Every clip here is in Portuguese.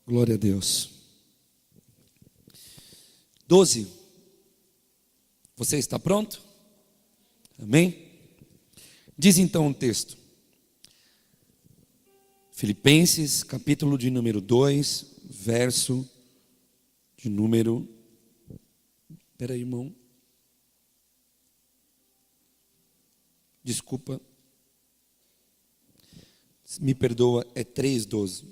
Glória a Deus. 12. Você está pronto? Amém? Diz então o texto. Filipenses, capítulo de número 2, verso de número... Espera aí, irmão. Desculpa. Me perdoa, é 3:12.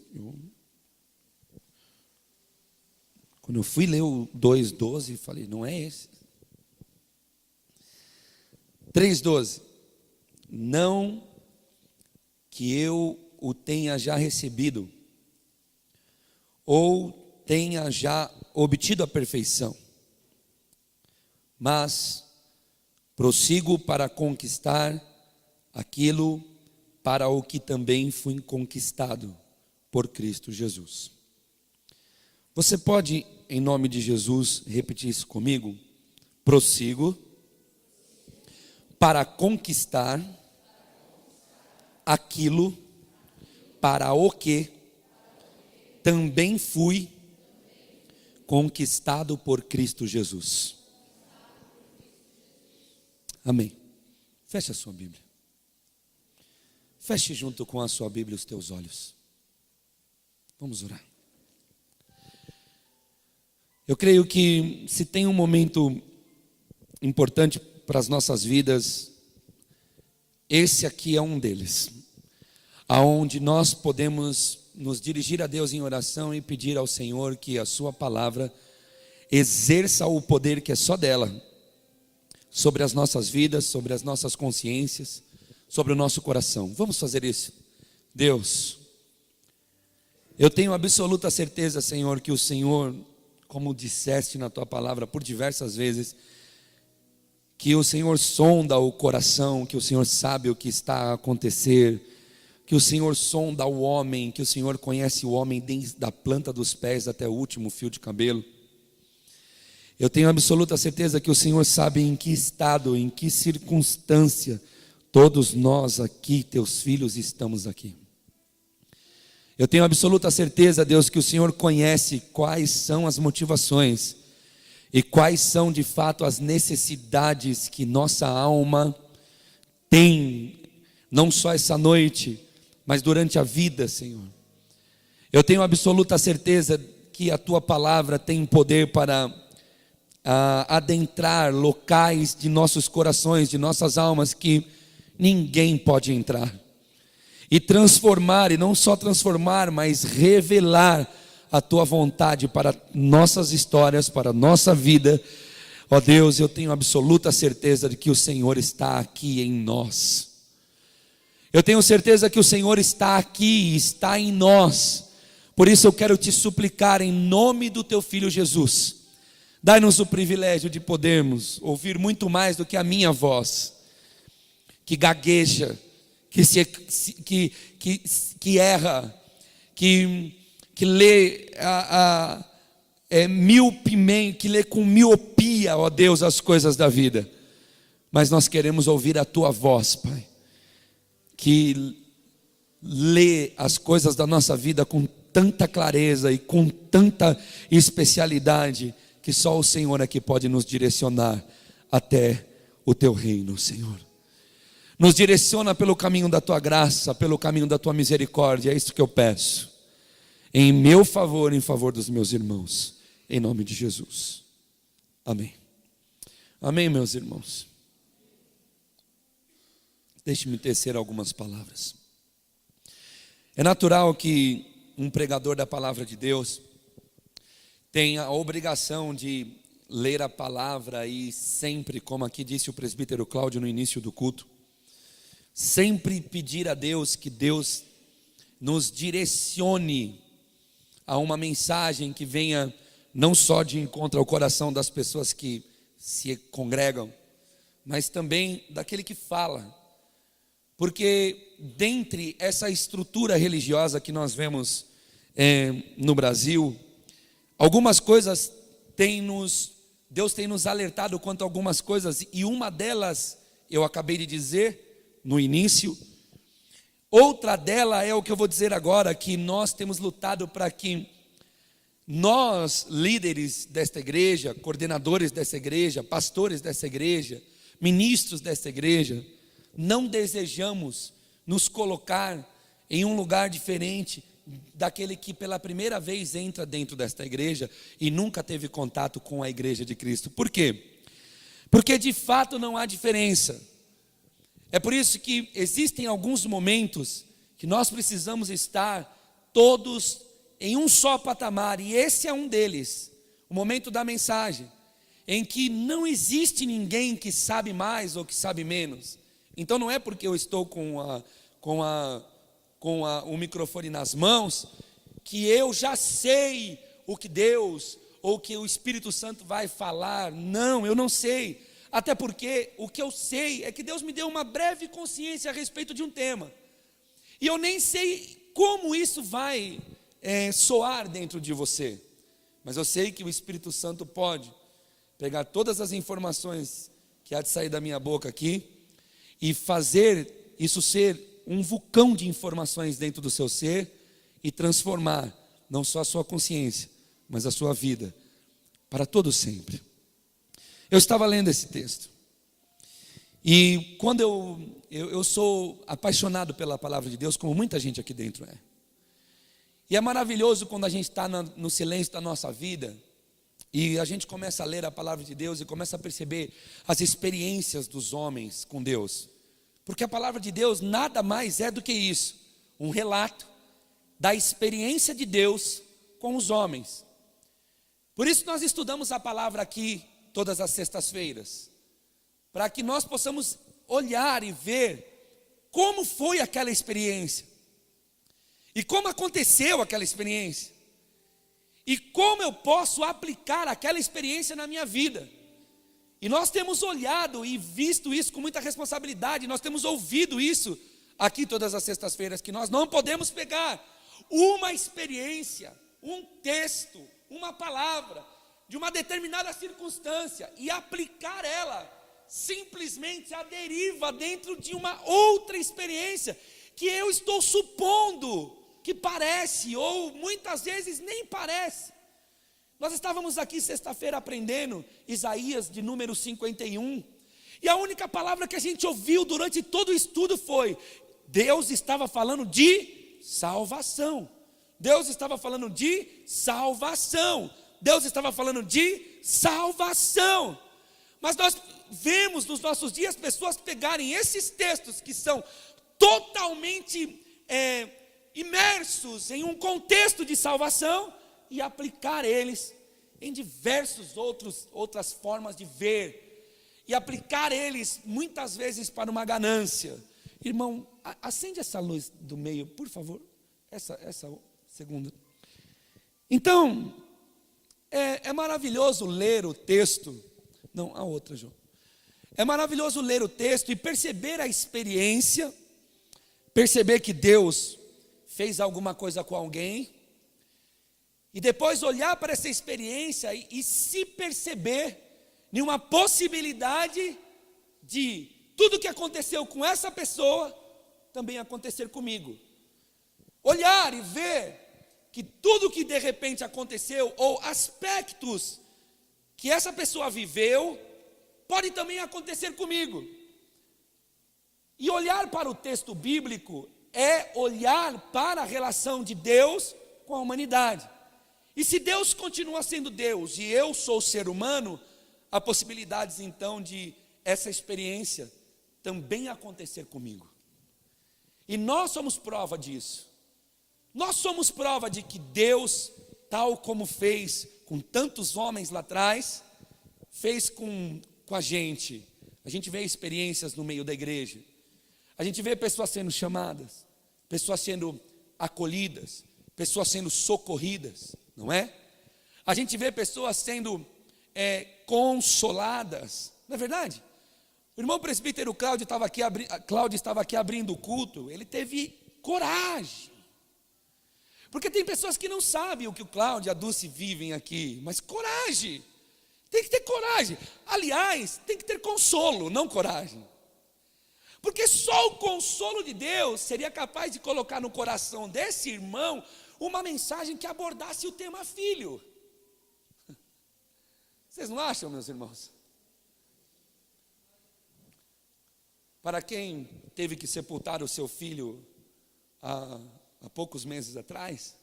Quando eu fui ler o 2:12, falei, não é esse. 3:12. Não que eu o tenha já recebido, ou tenha já obtido a perfeição, mas prossigo para conquistar aquilo para o que também fui conquistado por Cristo Jesus. Você pode, em nome de Jesus, repetir isso comigo? Prossigo para conquistar aquilo para o que também fui conquistado por Cristo Jesus. Amém. Feche a sua Bíblia. Feche junto com a sua Bíblia os teus olhos. Vamos orar. Eu creio que se tem um momento importante para as nossas vidas, esse aqui é um deles, aonde nós podemos nos dirigir a Deus em oração e pedir ao Senhor que a sua palavra exerça o poder que é só dela, sobre as nossas vidas, sobre as nossas consciências, sobre o nosso coração. Vamos fazer isso. Deus, eu tenho absoluta certeza, Senhor, que o Senhor, como disseste na tua palavra por diversas vezes, que o Senhor sonda o coração, que o Senhor sabe o que está a acontecer, que o Senhor sonda o homem, que o Senhor conhece o homem desde a planta dos pés até o último fio de cabelo. Eu tenho absoluta certeza que o Senhor sabe em que estado, em que circunstância todos nós aqui, teus filhos, estamos aqui. Eu tenho absoluta certeza, Deus, que o Senhor conhece quais são as motivações e quais são de fato as necessidades que nossa alma tem, não só essa noite, mas durante a vida, Senhor. Eu tenho absoluta certeza que a tua palavra tem poder para adentrar locais de nossos corações, de nossas almas, que ninguém pode entrar, e transformar, e não só transformar, mas revelar a tua vontade para nossas histórias, para a nossa vida. Ó Deus, eu tenho absoluta certeza de que o Senhor está aqui em nós. Eu tenho certeza que o Senhor está aqui, está em nós. Por isso eu quero te suplicar em nome do teu Filho Jesus, dai-nos o privilégio de podermos ouvir muito mais do que a minha voz, que gagueja, que erra, que lê que lê com miopia, ó Deus, as coisas da vida. Mas nós queremos ouvir a tua voz, Pai, que lê as coisas da nossa vida com tanta clareza e com tanta especialidade, que só o Senhor é que pode nos direcionar até o teu reino, Senhor. Nos direciona pelo caminho da tua graça, pelo caminho da tua misericórdia. É isso que eu peço, em meu favor, em favor dos meus irmãos, em nome de Jesus. Amém. Amém, meus irmãos. Deixe-me tecer algumas palavras. É natural que um pregador da palavra de Deus tenha a obrigação de ler a palavra e sempre, como aqui disse o presbítero Cláudio no início do culto, sempre pedir a Deus que Deus nos direcione a uma mensagem que venha não só de encontro ao coração das pessoas que se congregam, mas também daquele que fala. Porque dentre essa estrutura religiosa que nós vemos no Brasil, algumas coisas Deus tem nos alertado quanto a algumas coisas, e uma delas eu acabei de dizer no início. Outra dela é o que eu vou dizer agora, que nós temos lutado para que Nós, líderes desta igreja, coordenadores dessa igreja, pastores dessa igreja, ministros dessa igreja, não desejamos nos colocar em um lugar diferente daquele que pela primeira vez entra dentro desta igreja e nunca teve contato com a igreja de Cristo. Por quê? Porque de fato não há diferença. É por isso que existem alguns momentos que nós precisamos estar todos em um só patamar, e esse é um deles, o momento da mensagem, em que não existe ninguém que sabe mais ou que sabe menos. Então não é porque eu estou com o microfone nas mãos que eu já sei o que Deus ou que o Espírito Santo vai falar. Não, eu não sei. Até porque o que eu sei é que Deus me deu uma breve consciência a respeito de um tema. E eu nem sei como isso vai soar dentro de você. Mas eu sei que o Espírito Santo pode pegar todas as informações que há de sair da minha boca aqui e fazer isso ser um vulcão de informações dentro do seu ser e transformar não só a sua consciência, mas a sua vida para todo sempre. Eu estava lendo esse texto e quando eu sou apaixonado pela palavra de Deus, como muita gente aqui dentro é. E é maravilhoso quando a gente está no silêncio da nossa vida e a gente começa a ler a palavra de Deus e começa a perceber as experiências dos homens com Deus. Porque a palavra de Deus nada mais é do que isso, um relato da experiência de Deus com os homens. Por isso nós estudamos a palavra aqui todas as sextas-feiras, para que nós possamos olhar e ver como foi aquela experiência, e como aconteceu aquela experiência, e como eu posso aplicar aquela experiência na minha vida. E nós temos olhado e visto isso com muita responsabilidade, nós temos ouvido isso aqui todas as sextas-feiras, que nós não podemos pegar uma experiência, um texto, uma palavra, de uma determinada circunstância e aplicar ela simplesmente à deriva dentro de uma outra experiência, que eu estou supondo que parece, ou muitas vezes nem parece. Nós estávamos aqui sexta-feira aprendendo Isaías de número 51, e a única palavra que a gente ouviu durante todo o estudo foi: Deus estava falando de salvação. Deus estava falando de salvação. Deus estava falando de salvação. Mas nós vemos nos nossos dias pessoas pegarem esses textos que são totalmente imersos em um contexto de salvação e aplicar eles em outras formas de ver, e aplicar eles muitas vezes para uma ganância. Irmão, acende essa luz do meio, por favor, essa segunda. Então, é maravilhoso ler o texto, não, a outra, João. É maravilhoso ler o texto e perceber a experiência, perceber que Deus fez alguma coisa com alguém, e depois olhar para essa experiência e se perceber em uma possibilidade de tudo que aconteceu com essa pessoa também acontecer comigo. Olhar e ver que tudo que de repente aconteceu, ou aspectos que essa pessoa viveu, pode também acontecer comigo. E olhar para o texto bíblico é olhar para a relação de Deus com a humanidade. E se Deus continua sendo Deus e eu sou ser humano, há possibilidades então de essa experiência também acontecer comigo. E nós somos prova disso. Nós somos prova de que Deus, tal como fez com tantos homens lá atrás, fez com a gente. A gente vê experiências no meio da igreja. A gente vê pessoas sendo chamadas, pessoas sendo acolhidas, pessoas sendo socorridas, não é? A gente vê pessoas sendo consoladas, não é verdade? O irmão presbítero Cláudio estava aqui abrindo o culto, ele teve coragem. Porque tem pessoas que não sabem o que o Cláudio e a Dulce vivem aqui, mas coragem, tem que ter coragem. Aliás, tem que ter consolo, não coragem. Porque só o consolo de Deus seria capaz de colocar no coração desse irmão uma mensagem que abordasse o tema filho. Vocês não acham, meus irmãos? Para quem teve que sepultar o seu filho há poucos meses atrás,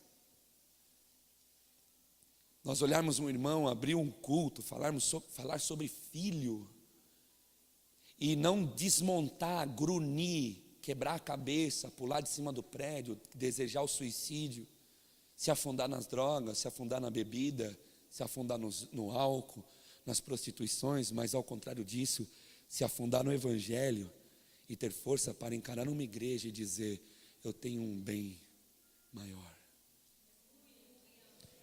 nós olharmos um irmão abrir um culto, falar sobre filho, e não desmontar, grunir, quebrar a cabeça, pular de cima do prédio, desejar o suicídio, se afundar nas drogas, se afundar na bebida, se afundar no álcool, nas prostituições, mas ao contrário disso, se afundar no evangelho e ter força para encarar uma igreja e dizer: eu tenho um bem maior.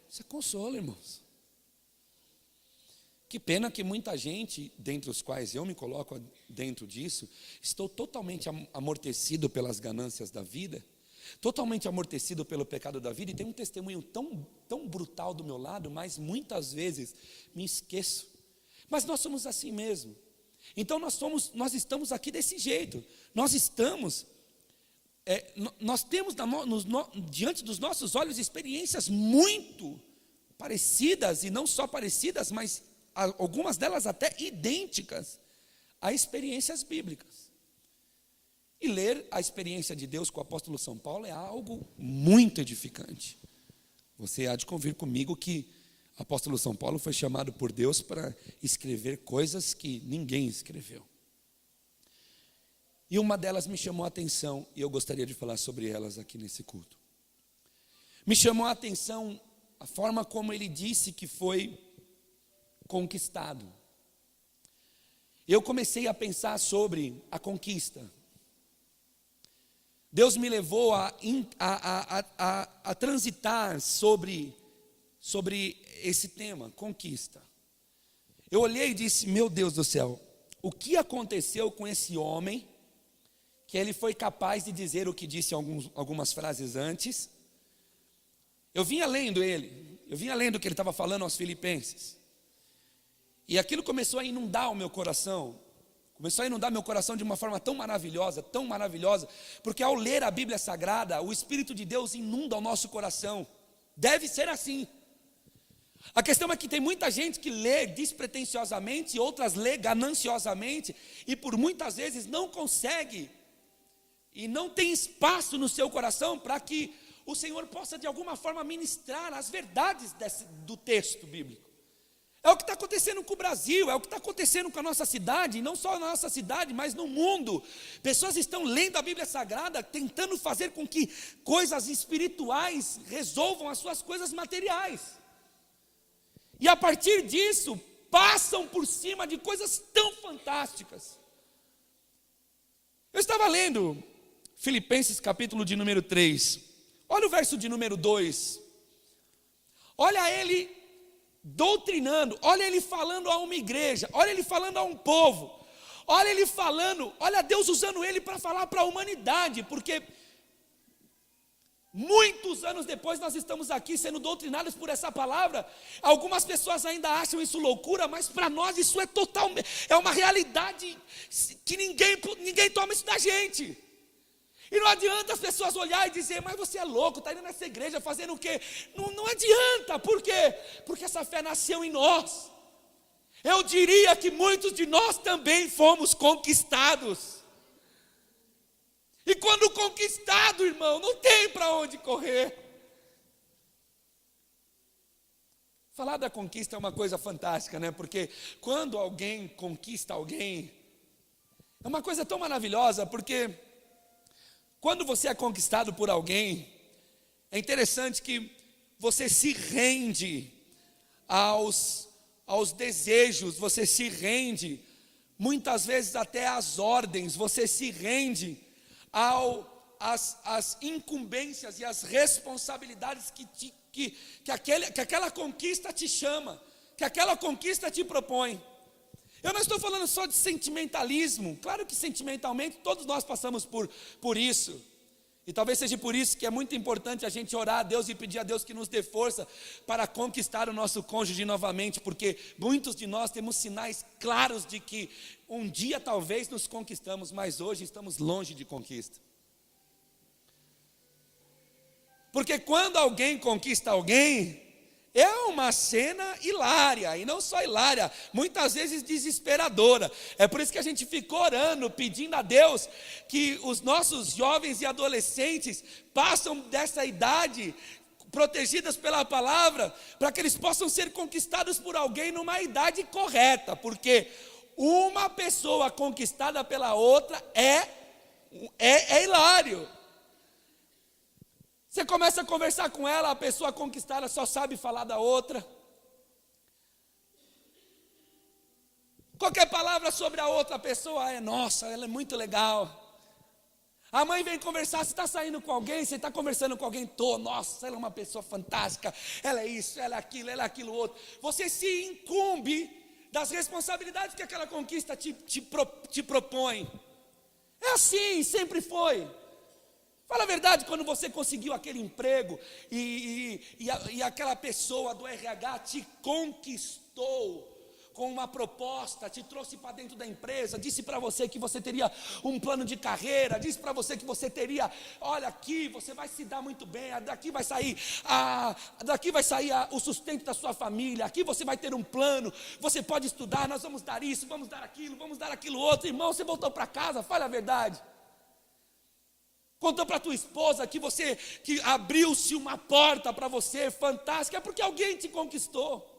Isso é consolo, irmãos. Que pena que muita gente, dentre os quais eu me coloco dentro disso, estou totalmente amortecido pelas ganâncias da vida, totalmente amortecido pelo pecado da vida, e tem um testemunho tão brutal do meu lado, mas muitas vezes me esqueço. Mas nós somos assim mesmo. Então nós estamos aqui desse jeito. Nós temos diante dos nossos olhos experiências muito parecidas, e não só parecidas, mas algumas delas até idênticas a experiências bíblicas. E ler a experiência de Deus com o apóstolo São Paulo é algo muito edificante. Você há de convir comigo que o apóstolo São Paulo foi chamado por Deus para escrever coisas que ninguém escreveu. E uma delas me chamou a atenção, e eu gostaria de falar sobre elas aqui nesse culto. Me chamou a atenção a forma como ele disse que foi conquistado. Eu comecei a pensar sobre a conquista. Deus me levou a transitar sobre esse tema, conquista. Eu olhei e disse: meu Deus do céu, o que aconteceu com esse homem, que ele foi capaz de dizer o que disse algumas frases antes? Eu vinha lendo o que ele estava falando aos filipenses, e aquilo começou a inundar o meu coração. Começou a inundar meu coração de uma forma tão maravilhosa, porque ao ler a Bíblia Sagrada, o Espírito de Deus inunda o nosso coração. Deve ser assim. A questão é que tem muita gente que lê despretensiosamente, e outras lê gananciosamente, e por muitas vezes não consegue, e não tem espaço no seu coração para que o Senhor possa de alguma forma ministrar as verdades do texto bíblico. É o que está acontecendo com o Brasil, é o que está acontecendo com a nossa cidade, e não só na nossa cidade, mas no mundo. Pessoas estão lendo a Bíblia Sagrada, tentando fazer com que coisas espirituais resolvam as suas coisas materiais. E a partir disso, passam por cima de coisas tão fantásticas. Eu estava lendo Filipenses capítulo de número 3. Olha o verso de número 2. Olha ele doutrinando, olha ele falando a uma igreja, olha ele falando a um povo, olha Deus usando ele para falar para a humanidade, porque muitos anos depois nós estamos aqui sendo doutrinados por essa palavra. Algumas pessoas ainda acham isso loucura, mas para nós isso é uma realidade que ninguém toma isso da gente. E não adianta as pessoas olhar e dizer: mas você é louco, está indo nessa igreja fazendo o quê? Não adianta, por quê? Porque essa fé nasceu em nós. Eu diria que muitos de nós também fomos conquistados. E quando conquistado, irmão, não tem para onde correr. Falar da conquista é uma coisa fantástica, né? Porque quando alguém conquista alguém, é uma coisa tão maravilhosa, porque quando você é conquistado por alguém, é interessante que você se rende aos desejos, você se rende, muitas vezes até às ordens, você se rende às incumbências e às responsabilidades que aquela conquista te chama, que aquela conquista te propõe. Eu não estou falando só de sentimentalismo. Claro que sentimentalmente todos nós passamos por isso. E talvez seja por isso que é muito importante a gente orar a Deus e pedir a Deus que nos dê força para conquistar o nosso cônjuge novamente, porque muitos de nós temos sinais claros de que um dia talvez nos conquistamos, mas hoje estamos longe de conquista. Porque quando alguém conquista alguém, é uma cena hilária, e não só hilária, muitas vezes desesperadora. É por isso que a gente fica orando, pedindo a Deus que os nossos jovens e adolescentes passam dessa idade, protegidas pela palavra, para que eles possam ser conquistados por alguém numa idade correta, porque uma pessoa conquistada pela outra é hilário. Você começa a conversar com ela, a pessoa conquistada só sabe falar da outra. Qualquer palavra sobre a outra pessoa nossa, ela é muito legal. A mãe vem conversar, você está saindo com alguém, você está conversando com alguém, nossa, ela é uma pessoa fantástica, ela é isso, ela é aquilo outro. Você se incumbe das responsabilidades que aquela conquista te propõe. É assim, sempre foi. Fala a verdade, quando você conseguiu aquele emprego e aquela pessoa do RH te conquistou com uma proposta, te trouxe para dentro da empresa, disse para você que você teria um plano de carreira, disse para você que você teria, olha aqui, você vai se dar muito bem, daqui vai sair o sustento da sua família, aqui você vai ter um plano, você pode estudar, nós vamos dar isso, vamos dar aquilo outro. Irmão, você voltou para casa, fala a verdade. Contou para tua esposa que abriu-se uma porta para você fantástica, é porque alguém te conquistou.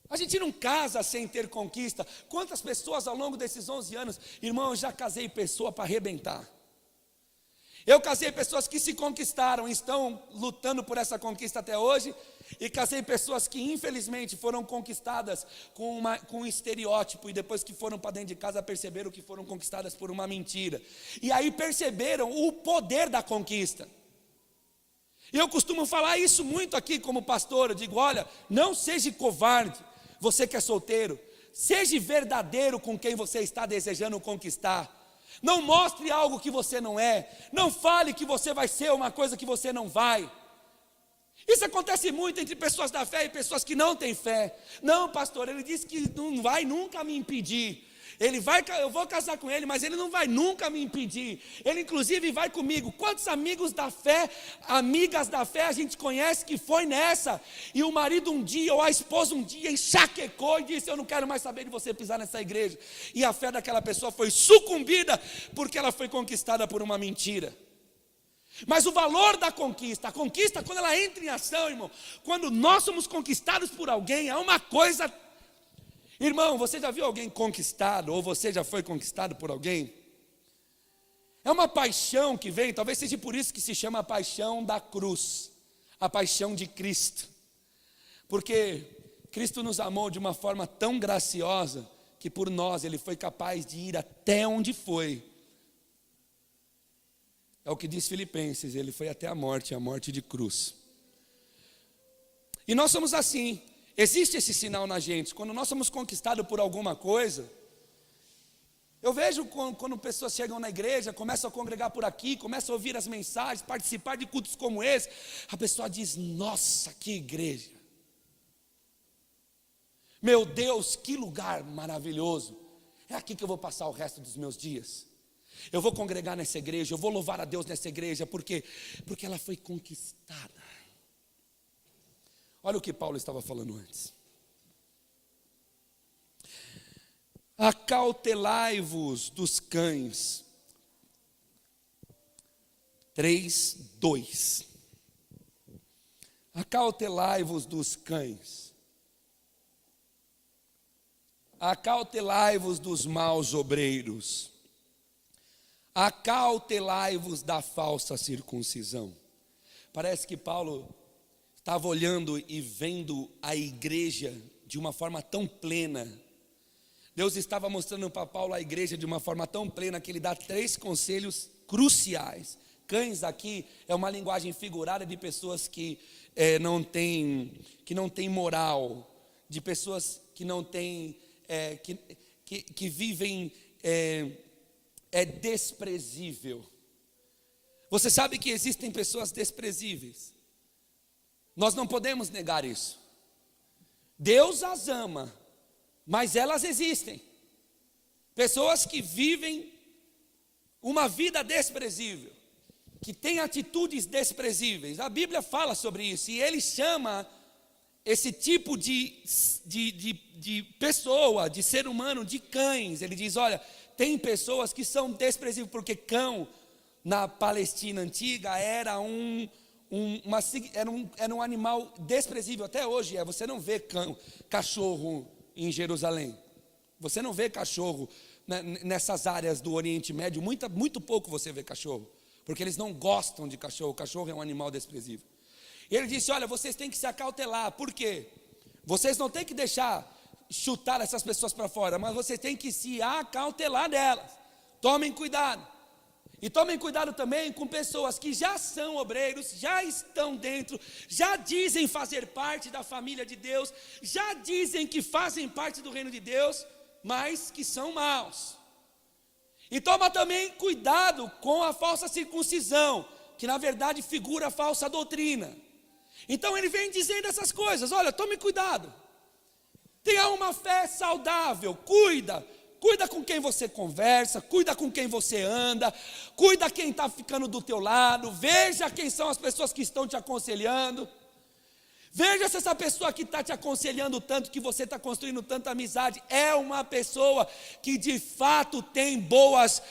A gente não casa sem ter conquista. Quantas pessoas ao longo desses 11 anos, irmão, eu já casei pessoa para arrebentar. Eu casei pessoas que se conquistaram, estão lutando por essa conquista até hoje, e casei pessoas que infelizmente foram conquistadas com um estereótipo, e depois que foram para dentro de casa perceberam que foram conquistadas por uma mentira, e aí perceberam o poder da conquista. E eu costumo falar isso muito aqui como pastor, eu digo, olha, não seja covarde, você que é solteiro, seja verdadeiro com quem você está desejando conquistar. Não mostre algo que você não é, não fale que você vai ser uma coisa que você não vai. Isso acontece muito entre pessoas da fé e pessoas que não têm fé. Não, pastor, ele disse que não vai nunca me impedir. Eu vou casar com ele, mas ele não vai nunca me impedir. Ele inclusive vai comigo. Quantos amigos da fé, amigas da fé a gente conhece que foi nessa? E o marido um dia, ou a esposa um dia, enxaquecou e disse, eu não quero mais saber de você pisar nessa igreja. E a fé daquela pessoa foi sucumbida, porque ela foi conquistada por uma mentira. Mas o valor da conquista, a conquista quando ela entra em ação, irmão, quando nós somos conquistados por alguém, é uma coisa. Irmão, você já viu alguém conquistado, ou você já foi conquistado por alguém? É uma paixão que vem, talvez seja por isso que se chama a paixão da cruz, a paixão de Cristo. Porque Cristo nos amou de uma forma tão graciosa, que por nós Ele foi capaz de ir até onde foi. É o que diz Filipenses, Ele foi até a morte de cruz. E nós somos assim. Existe esse sinal na gente, quando nós somos conquistados por alguma coisa. Eu vejo quando pessoas chegam na igreja, começam a congregar por aqui, começam a ouvir as mensagens, participar de cultos como esse, a pessoa diz, nossa, que igreja. Meu Deus, que lugar maravilhoso. É aqui que eu vou passar o resto dos meus dias. Eu vou congregar nessa igreja, eu vou louvar a Deus nessa igreja, porque ela foi conquistada. Olha o que Paulo estava falando antes. Acautelai-vos dos cães. 3:2. Acautelai-vos dos cães. Acautelai-vos dos maus obreiros. Acautelai-vos da falsa circuncisão. Parece que Paulo estava olhando e vendo a igreja de uma forma tão plena. Deus estava mostrando para Paulo a igreja de uma forma tão plena que ele dá 3 conselhos cruciais. Cães aqui é uma linguagem figurada de pessoas que não têm moral, de pessoas que não têm, que vivem desprezível. Você sabe que existem pessoas desprezíveis. Nós não podemos negar isso. Deus as ama, mas elas existem. Pessoas que vivem uma vida desprezível, que tem atitudes desprezíveis. A Bíblia fala sobre isso, e ele chama esse tipo de pessoa, de ser humano, de cães. Ele diz, olha, tem pessoas que são desprezíveis, porque cão, na Palestina antiga, era um animal desprezível, até hoje você não vê cachorro em Jerusalém, você não vê cachorro nessas áreas do Oriente Médio, muito pouco você vê cachorro, porque eles não gostam de cachorro, o cachorro é um animal desprezível. E ele disse, olha, vocês têm que se acautelar, por quê? Vocês não têm que deixar chutar essas pessoas para fora, mas vocês têm que se acautelar delas, tomem cuidado. E tomem cuidado também com pessoas que já são obreiros, já estão dentro, já dizem fazer parte da família de Deus, já dizem que fazem parte do reino de Deus, mas que são maus. E toma também cuidado com a falsa circuncisão, que na verdade figura a falsa doutrina. Então ele vem dizendo essas coisas, olha, tome cuidado. Tenha uma fé saudável, cuida com quem você conversa, cuida com quem você anda, cuida quem está ficando do teu lado, veja quem são as pessoas que estão te aconselhando, veja se essa pessoa que está te aconselhando tanto, que você está construindo tanta amizade, é uma pessoa que de fato tem boas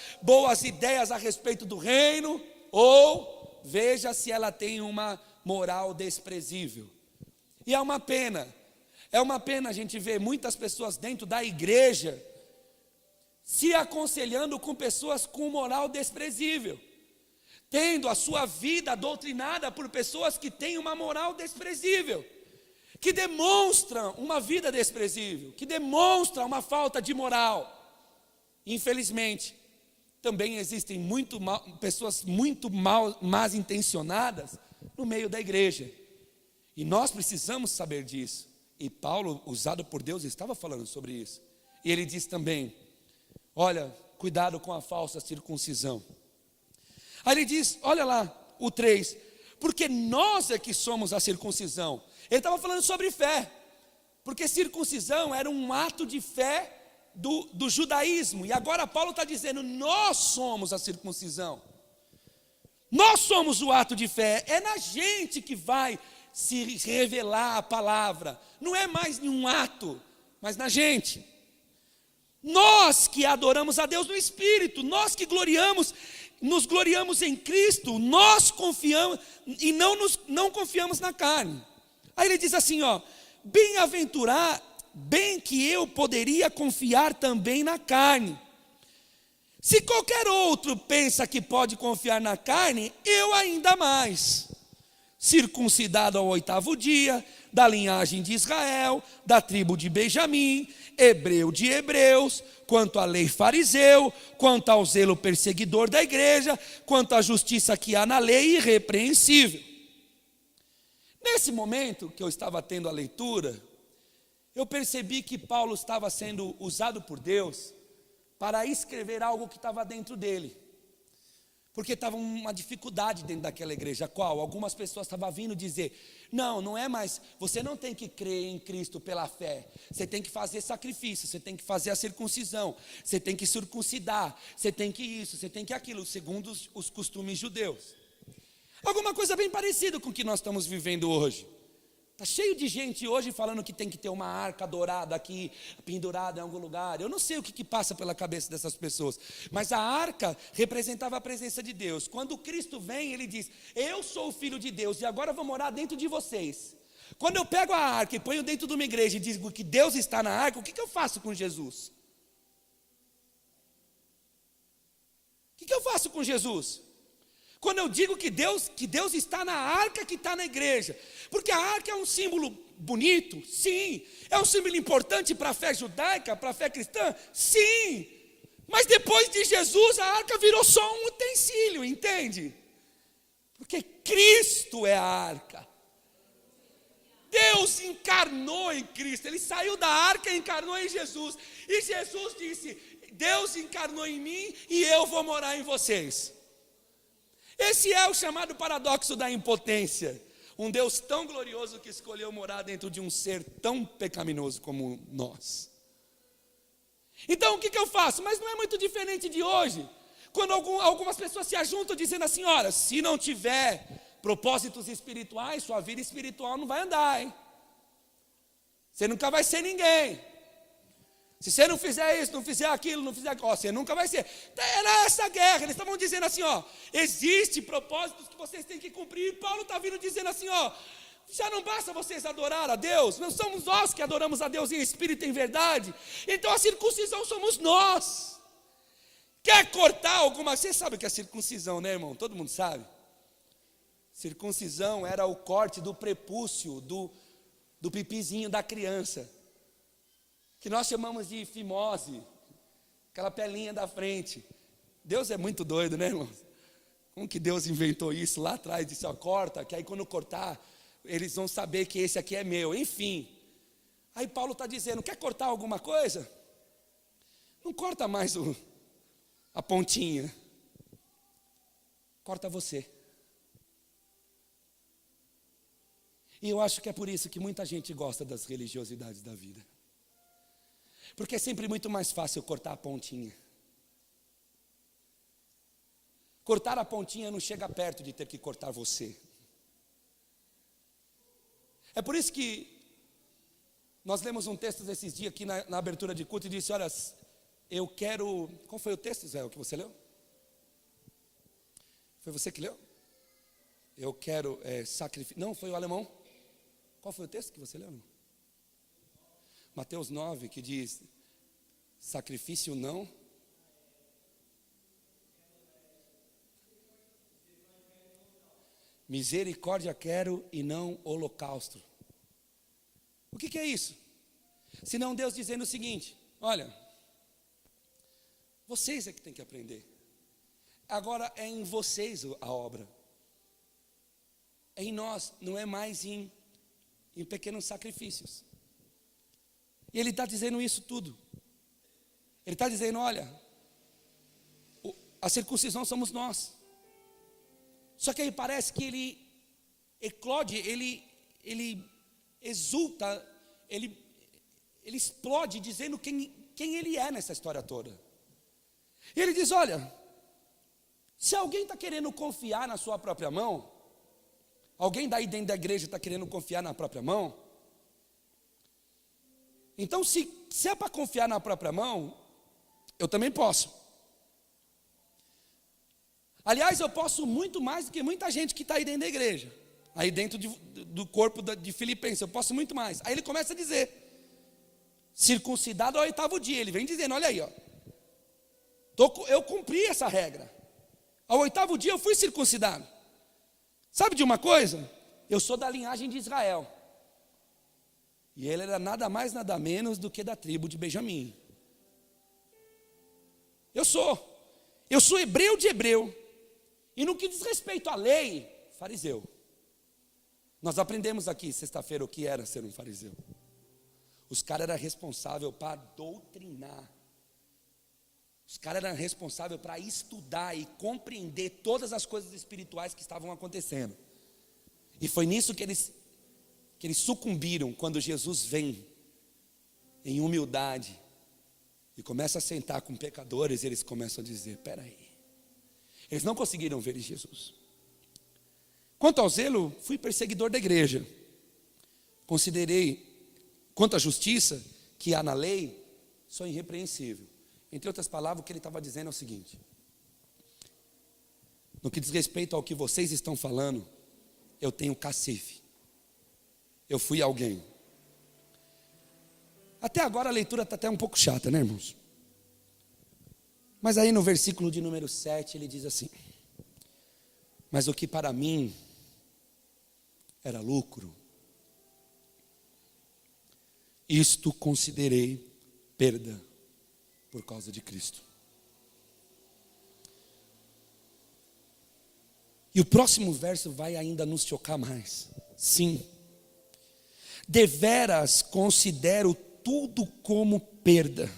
ideias a respeito do reino, ou veja se ela tem uma moral desprezível. E é uma pena a gente ver muitas pessoas dentro da igreja se aconselhando com pessoas com moral desprezível, tendo a sua vida doutrinada por pessoas que têm uma moral desprezível, que demonstram uma vida desprezível, que demonstram uma falta de moral. Infelizmente, também existem pessoas muito mal intencionadas no meio da igreja, e nós precisamos saber disso. E Paulo, usado por Deus, estava falando sobre isso, e ele diz também, olha, cuidado com a falsa circuncisão. Aí ele diz, olha lá, o 3, porque nós é que somos a circuncisão. Ele estava falando sobre fé, porque circuncisão era um ato de fé do judaísmo, e agora Paulo está dizendo, nós somos a circuncisão. Nós somos o ato de fé, é na gente que vai se revelar a palavra, não é mais nenhum ato, mas na gente. Nós que adoramos a Deus no Espírito, nós que nos gloriamos em Cristo, nós confiamos e não confiamos na carne. Aí ele diz assim, ó, bem que eu poderia confiar também na carne. Se qualquer outro pensa que pode confiar na carne, eu ainda mais. Circuncidado ao 8º dia, da linhagem de Israel, da tribo de Benjamim, hebreu de hebreus, quanto à lei fariseu, quanto ao zelo perseguidor da igreja, quanto à justiça que há na lei, irrepreensível. Nesse momento que eu estava tendo a leitura, eu percebi que Paulo estava sendo usado por Deus para escrever algo que estava dentro dele, porque estava uma dificuldade dentro daquela igreja, qual algumas pessoas estavam vindo dizer, não é mais, você não tem que crer em Cristo pela fé, você tem que fazer sacrifício, você tem que fazer a circuncisão, você tem que circuncidar, você tem que isso, você tem que aquilo, segundo os costumes judeus. Alguma coisa bem parecida com o que nós estamos vivendo hoje. Está cheio de gente hoje falando que tem que ter uma arca dourada aqui, pendurada em algum lugar. Eu não sei o que passa pela cabeça dessas pessoas, mas a arca representava a presença de Deus. Quando Cristo vem, ele diz, eu sou o Filho de Deus e agora vou morar dentro de vocês. Quando eu pego a arca e ponho dentro de uma igreja e digo que Deus está na arca, o que eu faço com Jesus? O que eu faço com Jesus? Quando eu digo que Deus está na arca que está na igreja, porque a arca é um símbolo bonito, sim, é um símbolo importante para a fé judaica, para a fé cristã, sim, mas depois de Jesus a arca virou só um utensílio, entende? Porque Cristo é a arca, Deus encarnou em Cristo, Ele saiu da arca e encarnou em Jesus, e Jesus disse, Deus encarnou em mim e eu vou morar em vocês. Esse é o chamado paradoxo da impotência. Um Deus tão glorioso que escolheu morar dentro de um ser tão pecaminoso como nós. Então o que eu faço? Mas não é muito diferente de hoje. Quando algumas pessoas se ajuntam dizendo assim, olha, se não tiver propósitos espirituais, sua vida espiritual não vai andar, hein? Você nunca vai ser ninguém. Se você não fizer isso, não fizer aquilo, não fizer aquilo, você nunca vai ser. Era essa guerra, eles estavam dizendo assim, existe propósitos que vocês têm que cumprir. E Paulo está vindo dizendo assim, já não basta vocês adorar a Deus, não somos nós que adoramos a Deus em espírito e em verdade. Então a circuncisão somos nós. Quer cortar alguma... Você sabe o que é circuncisão, né, irmão? Todo mundo sabe. Circuncisão era o corte do prepúcio, do pipizinho da criança, que nós chamamos de fimose, aquela pelinha da frente. Deus é muito doido, né, irmão? Como que Deus inventou isso lá atrás? Disse, corta, que aí quando cortar, eles vão saber que esse aqui é meu. Enfim, aí Paulo está dizendo, quer cortar alguma coisa? Não corta mais a pontinha, corta você. E eu acho que é por isso que muita gente gosta das religiosidades da vida. Porque é sempre muito mais fácil cortar a pontinha. Cortar a pontinha não chega perto de ter que cortar você. É por isso que nós lemos um texto esses dias aqui na abertura de culto e disse, olha, eu quero... Qual foi o texto, Israel, que você leu? Foi você que leu? Eu quero sacrificar... Não, foi o alemão. Qual foi o texto que você leu? Não? Mateus 9, que diz, sacrifício não. Misericórdia quero e não holocausto. O que é isso? Senão Deus dizendo o seguinte, olha, vocês é que tem que aprender. Agora é em vocês a obra. É em nós, não é mais em pequenos sacrifícios. E Ele está dizendo isso tudo. Ele está dizendo, olha, a circuncisão somos nós. Só que aí parece que ele eclode, ele exulta, ele explode dizendo quem ele é nessa história toda. E ele diz, olha, se alguém está querendo confiar na sua própria mão, alguém daí dentro da igreja está querendo confiar na própria mão, então se é para confiar na própria mão, eu também posso. Aliás, eu posso muito mais do que muita gente que está aí dentro da igreja, aí dentro do corpo de Filipenses, eu posso muito mais. Aí ele começa a dizer, circuncidado ao 8º dia, ele vem dizendo, olha aí, eu cumpri essa regra, ao 8º dia eu fui circuncidado. Sabe de uma coisa? Eu sou da linhagem de Israel, e ele era nada mais, nada menos do que da tribo de Benjamim. Eu sou hebreu de hebreu. E no que diz respeito à lei, fariseu. Nós aprendemos aqui, sexta-feira, o que era ser um fariseu. Os caras eram responsáveis para doutrinar. Os caras eram responsáveis para estudar e compreender todas as coisas espirituais que estavam acontecendo. E foi nisso que eles sucumbiram quando Jesus vem em humildade e começa a sentar com pecadores, e eles começam a dizer, espera aí. Eles não conseguiram ver em Jesus. Quanto ao zelo, fui perseguidor da igreja. Considerei, quanto à justiça que há na lei, sou irrepreensível. Entre outras palavras, o que ele estava dizendo é o seguinte: no que diz respeito ao que vocês estão falando, eu tenho cacife. Eu fui alguém. Até agora a leitura está até um pouco chata, né, irmãos? Mas aí no versículo de número 7 ele diz assim: mas o que para mim era lucro, isto considerei perda por causa de Cristo. E o próximo verso vai ainda nos chocar mais. Sim, deveras considero tudo como perda,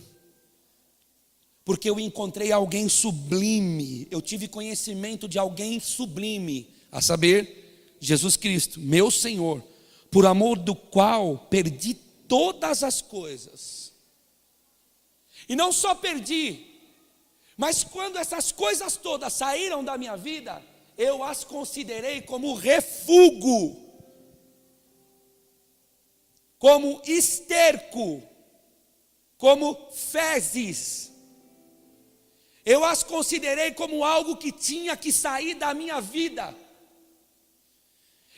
porque eu encontrei alguém sublime, eu tive conhecimento de alguém sublime, a saber, Jesus Cristo, meu Senhor, por amor do qual perdi todas as coisas. E não só perdi, Mas quando essas coisas todas saíram da minha vida, eu as considerei como refúgio, como esterco, como fezes. Eu as considerei como algo que tinha que sair da minha vida.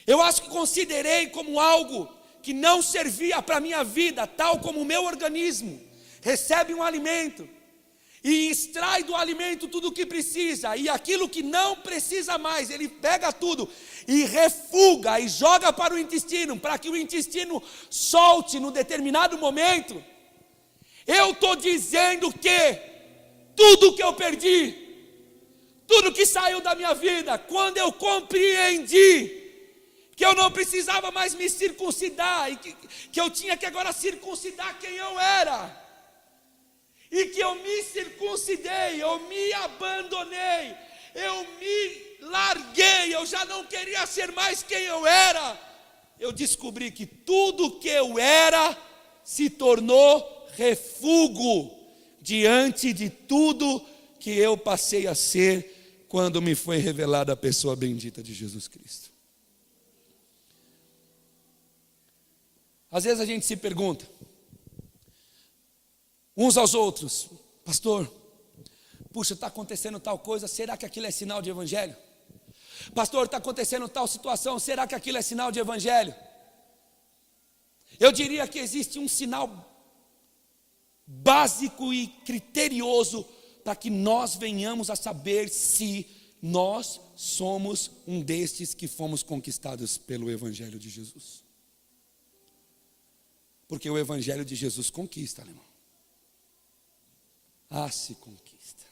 Eu as considerei como algo que não servia para a minha vida, tal como o meu organismo recebe um alimento e extrai do alimento tudo o que precisa, e aquilo que não precisa mais, ele pega tudo e refuga e joga para o intestino, para que o intestino solte no determinado momento. Eu estou dizendo que tudo que eu perdi, tudo que saiu da minha vida, quando eu compreendi que eu não precisava mais me circuncidar, e que eu tinha que agora circuncidar quem eu era, e que eu me circuncidei, eu me abandonei, eu me larguei, eu já não queria ser mais quem eu era. Eu descobri que tudo que eu era se tornou refúgio diante de tudo que eu passei a ser quando me foi revelada a pessoa bendita de Jesus Cristo. Às vezes a gente se pergunta uns aos outros: pastor, puxa, está acontecendo tal coisa, será que aquilo é sinal de evangelho? Pastor, está acontecendo tal situação, será que aquilo é sinal de evangelho? Eu diria que existe um sinal básico e criterioso para que nós venhamos a saber se nós somos um destes que fomos conquistados pelo evangelho de Jesus. Porque o evangelho de Jesus conquista, alemão. Se conquista.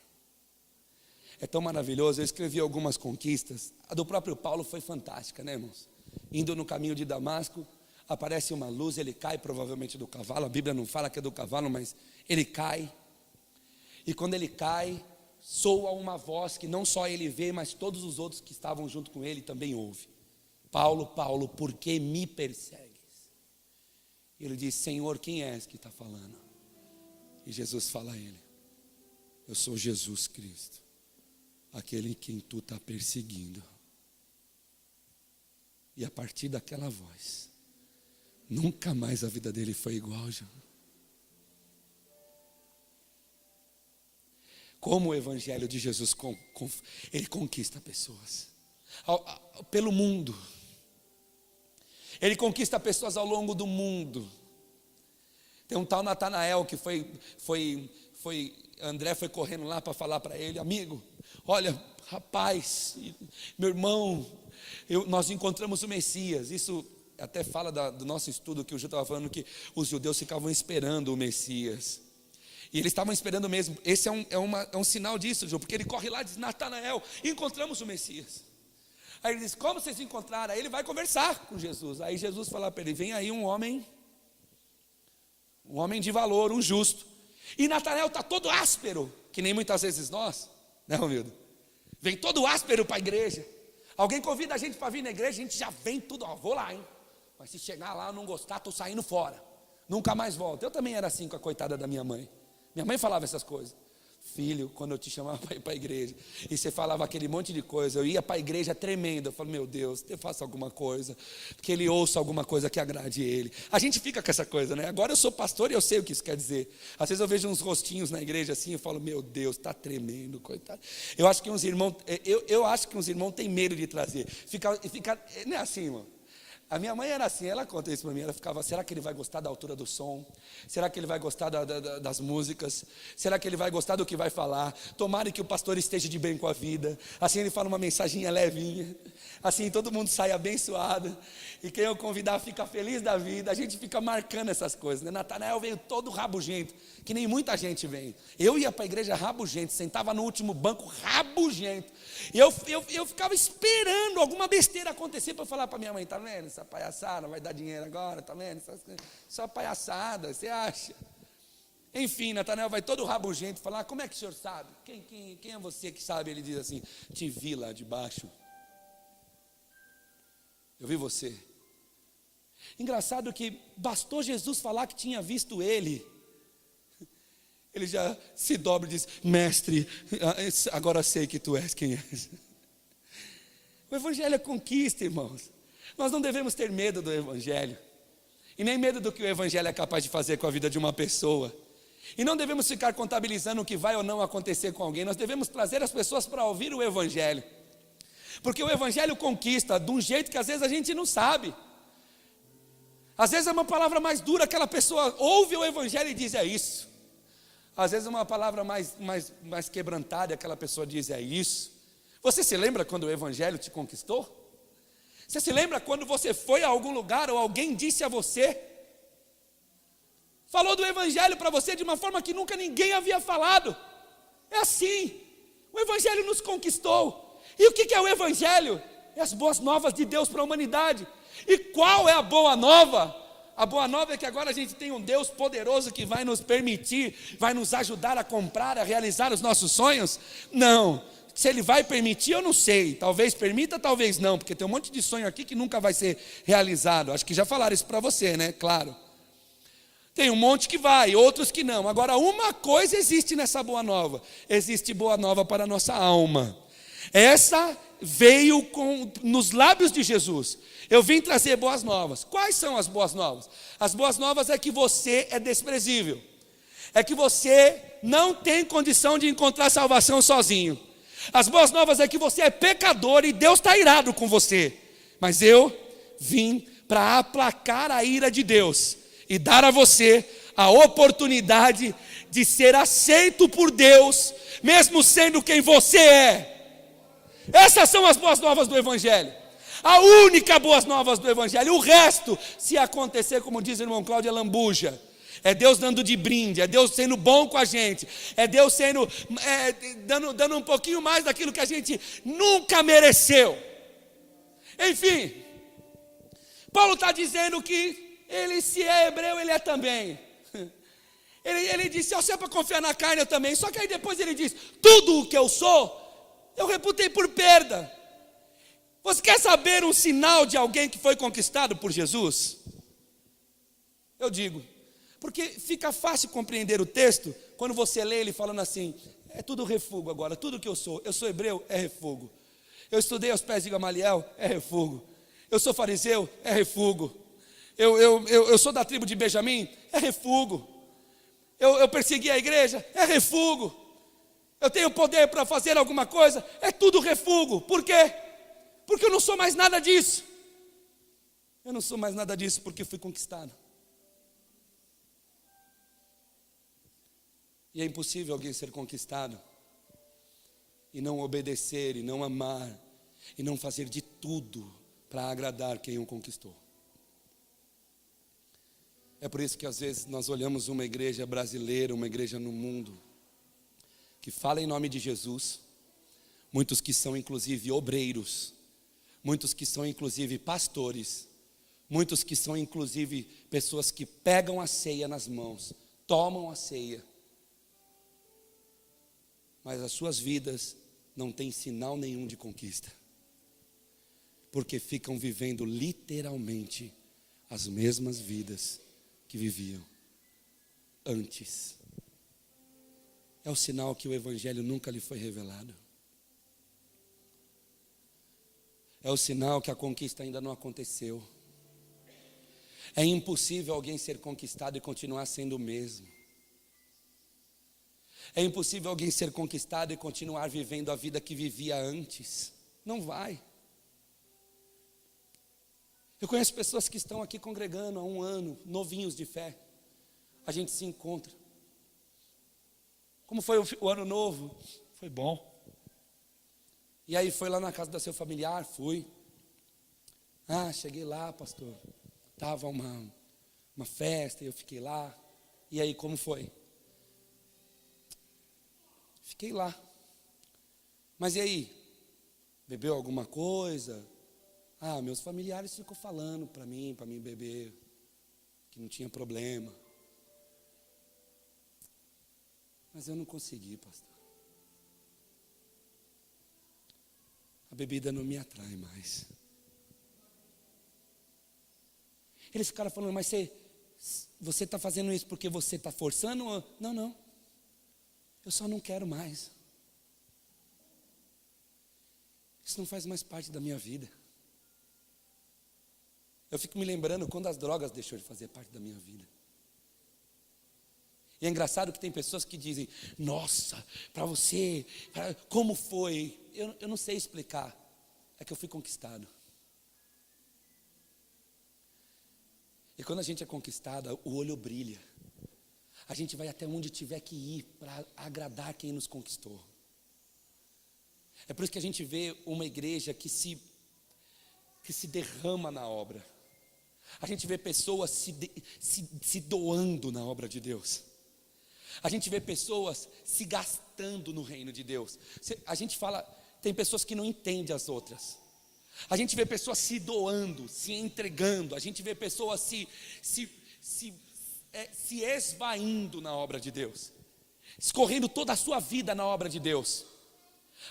É tão maravilhoso. Eu escrevi algumas conquistas. A do próprio Paulo foi fantástica, né, irmãos? Indo no caminho de Damasco, aparece uma luz, ele cai provavelmente do cavalo. A Bíblia não fala que é do cavalo, mas ele cai. E quando ele cai, soa uma voz que não só ele vê, mas todos os outros que estavam junto com ele também ouvem: Paulo, Paulo, por que me persegues? E ele diz: Senhor, quem és que está falando? E Jesus fala a ele: eu sou Jesus Cristo, aquele quem tu está perseguindo. E a partir daquela voz, nunca mais a vida dele foi igual, já. Como o evangelho de Jesus ele conquista pessoas pelo mundo. Ele conquista pessoas ao longo do mundo. Tem um tal Natanael que André foi correndo lá para falar para ele: amigo, olha, rapaz, meu irmão, nós encontramos o Messias. Isso até fala do nosso estudo que o Ju estava falando, que os judeus ficavam esperando o Messias. E eles estavam esperando mesmo. Esse é um sinal disso, Ju, porque ele corre lá e diz: Natanael, encontramos o Messias. Aí ele diz: como vocês encontraram? Aí ele vai conversar com Jesus. Aí Jesus fala para ele: vem aí um homem de valor, um justo. E Natanael está todo áspero, que nem muitas vezes nós, né, Romildo? Vem todo áspero para a igreja. Alguém convida a gente para vir na igreja, a gente já vem tudo, vou lá, hein? Mas se chegar lá, não gostar, estou saindo fora, nunca mais volto. Eu também era assim com a coitada da minha mãe. Minha mãe falava essas coisas: filho, quando eu te chamava para ir para a igreja, e você falava aquele monte de coisa, eu ia para a igreja tremendo. Eu falo: meu Deus, eu faço alguma coisa, que ele ouça alguma coisa que agrade ele. A gente fica com essa coisa, né? Agora eu sou pastor e eu sei o que isso quer dizer. Às vezes eu vejo uns rostinhos na igreja assim, eu falo: meu Deus, está tremendo, coitado. Eu acho que uns irmãos têm medo de trazer. Fica, não é assim, irmão? A minha mãe era assim, ela conta isso para mim, ela ficava: será que ele vai gostar da altura do som? Será que ele vai gostar das músicas? Será que ele vai gostar do que vai falar? Tomara que o pastor esteja de bem com a vida. Assim ele fala uma mensaginha levinha, assim todo mundo sai abençoado, e quem eu convidar fica feliz da vida. A gente fica marcando essas coisas, né? Natanael veio todo rabugento, que nem muita gente vem. Eu ia para a igreja rabugento, sentava no último banco rabugento. E eu ficava esperando alguma besteira acontecer para falar para minha mãe: tá vendo essa palhaçada, vai dar dinheiro agora, tá vendo? Só palhaçada, você acha? Enfim, Natanael vai todo rabugento falar: como é que o senhor sabe? Quem é você que sabe? Ele diz assim: te vi lá de baixo, eu vi você. Engraçado que bastou Jesus falar que tinha visto ele, Ele já se dobra e diz: mestre, agora sei que tu és quem és. O evangelho é conquista, irmãos. Nós não devemos ter medo do evangelho, e nem medo do que o evangelho é capaz de fazer com a vida de uma pessoa. E não devemos ficar contabilizando o que vai ou não acontecer com alguém. Nós devemos trazer as pessoas para ouvir o evangelho, porque o evangelho conquista de um jeito que às vezes a gente não sabe. Às vezes é uma palavra mais dura, aquela pessoa ouve o evangelho e diz: é isso. Às vezes é uma palavra mais quebrantada, aquela pessoa diz: é isso. Você se lembra quando o evangelho te conquistou? Você se lembra quando você foi a algum lugar ou alguém disse a você, falou do evangelho para você de uma forma que nunca ninguém havia falado? É assim, o evangelho nos conquistou. E o que é o evangelho? É as boas novas de Deus para a humanidade. E qual é a boa nova? A boa nova é que agora a gente tem um Deus poderoso que vai nos permitir, vai nos ajudar a comprar, a realizar os nossos sonhos? Não. Se Ele vai permitir, eu não sei. Talvez permita, talvez não, porque tem um monte de sonho aqui que nunca vai ser realizado. Acho que já falaram isso para você, né? Claro. Tem um monte que vai, outros que não. Agora, uma coisa existe nessa boa nova: existe boa nova para a nossa alma. Essa veio nos lábios de Jesus. Eu vim trazer boas novas. Quais são as boas novas? As boas novas é que você é desprezível, é que você não tem condição de encontrar salvação sozinho. As boas novas é que você é pecador e Deus está irado com você, mas eu vim para aplacar a ira de Deus e dar a você a oportunidade de ser aceito por Deus, mesmo sendo quem você é. Essas são as boas novas do evangelho. A única boas novas do evangelho. O resto, se acontecer, como diz o irmão Cláudio, é lambuja. É Deus dando de brinde, é Deus sendo bom com a gente, é Deus sendo dando um pouquinho mais daquilo que a gente nunca mereceu. Enfim, Paulo está dizendo que ele, se é hebreu, ele é também. Ele disse: se é para confiar na carne, eu também. Só que aí depois ele diz: tudo o que eu sou, eu reputei por perda. Você quer saber um sinal de alguém que foi conquistado por Jesus? Eu digo, porque fica fácil compreender o texto quando você lê ele falando assim: é tudo refúgio agora, tudo que eu sou hebreu, é refúgio. Eu estudei aos pés de Gamaliel, é refúgio. Eu sou fariseu, é refúgio. Eu sou da tribo de Benjamim, é refúgio. Eu persegui a igreja, é refúgio. Eu tenho poder para fazer alguma coisa, é tudo refúgio. Por quê? Porque eu não sou mais nada disso. Eu não sou mais nada disso porque fui conquistado. E é impossível alguém ser conquistado e não obedecer, e não amar, e não fazer de tudo para agradar quem o conquistou. É por isso que às vezes nós olhamos uma igreja brasileira, uma igreja no mundo, que fala em nome de Jesus, muitos que são inclusive obreiros, muitos que são inclusive pastores, muitos que são inclusive pessoas que pegam a ceia nas mãos, tomam a ceia, mas as suas vidas não têm sinal nenhum de conquista, porque ficam vivendo literalmente as mesmas vidas que viviam antes. É o sinal que o evangelho nunca lhe foi revelado. É o sinal que a conquista ainda não aconteceu. É impossível alguém ser conquistado e continuar sendo o mesmo. É impossível alguém ser conquistado e continuar vivendo a vida que vivia antes. Não vai. Eu conheço pessoas que estão aqui congregando há 1 ano, novinhos de fé. A gente se encontra. Como foi o ano novo? Foi bom. E aí foi lá na casa do seu familiar? Fui. Cheguei lá, pastor. Estava uma festa e eu fiquei lá. E aí, como foi? Fiquei lá. Mas e aí? Bebeu alguma coisa? Meus familiares ficam falando para mim beber, que não tinha problema. Mas eu não consegui, pastor. A bebida não me atrai mais. Eles ficaram falando: mas você está fazendo isso porque você está forçando? Não. eu só não quero mais. Isso não faz mais parte da minha vida. Eu fico me lembrando quando as drogas deixou de fazer parte da minha vida. E é engraçado que tem pessoas que dizem, nossa, para você, como foi? Eu não sei explicar, é que eu fui conquistado. E quando a gente é conquistado, o olho brilha. A gente vai até onde tiver que ir para agradar quem nos conquistou. É por isso que a gente vê uma igreja que se derrama na obra. A gente vê pessoas se doando na obra de Deus. A gente vê pessoas se gastando no reino de Deus. A gente fala, tem pessoas que não entendem as outras. A gente vê pessoas se doando, se entregando. A gente vê pessoas se esvaindo na obra de Deus, escorrendo toda a sua vida na obra de Deus.